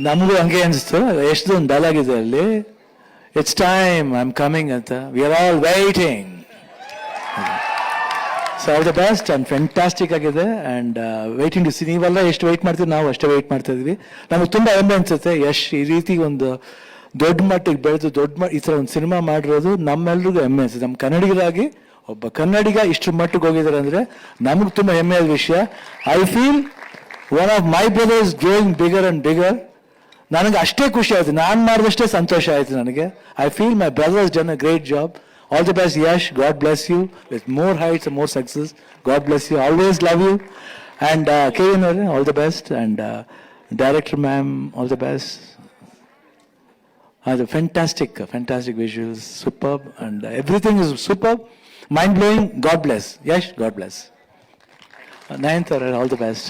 ನಮಗೂ ಹಂಗೆ ಅನಿಸ್ತು. ಎಷ್ಟು ಒಂದು ಡೈಲಾಗ್ ಇದೆ ಅಲ್ಲಿ, it's time I am coming ಅಂತ, we are all waiting. So all the best and fantastic ಆಗಿದೆ. And waiting to see. ನೀವೆಲ್ಲ ಎಷ್ಟು ವೆಯ್ಟ್ ಮಾಡ್ತೀವಿ, ನಾವು ಅಷ್ಟೇ ವೆಯ್ಟ್ ಮಾಡ್ತಾ ಇದ್ವಿ. ನಮಗೆ ತುಂಬ ಹೆಮ್ಮೆ ಅನಿಸುತ್ತೆ ಯಶ್ ಈ ರೀತಿ ಒಂದು ದೊಡ್ಡ ಮಟ್ಟಿಗೆ ಬೆಳೆದು ಈ ಥರ ಒಂದು ಸಿನಿಮಾ ಮಾಡಿರೋದು ನಮ್ಮೆಲ್ರಿಗೂ ಹೆಮ್ಮೆ ಅನಿಸುತ್ತೆ. ನಮ್ಮ ಕನ್ನಡಿಗರಾಗಿ ಒಬ್ಬ ಕನ್ನಡಿಗ ಇಷ್ಟು ಮಟ್ಟಿಗೆ ಹೋಗಿದ್ದಾರೆ ಅಂದರೆ ನಮಗೆ ತುಂಬ ಹೆಮ್ಮೆಯಾದ ವಿಷಯ. I feel one of my brothers growing bigger and bigger. ನನಗೆ ಅಷ್ಟೇ ಖುಷಿ ಆಯಿತು, ನಾನು ಮಾಡಿದಷ್ಟೇ ಸಂತೋಷ ಆಯಿತು ನನಗೆ. I feel my brothers done a great job. All the best Yash, God bless you with more heights and more success. God bless you, always love you. And Kevin, all the best. And director ma'am, all the best. The fantastic visuals, superb, and everything is superb, mind blowing. God bless. Yes, God bless. Nayanthara, all the best.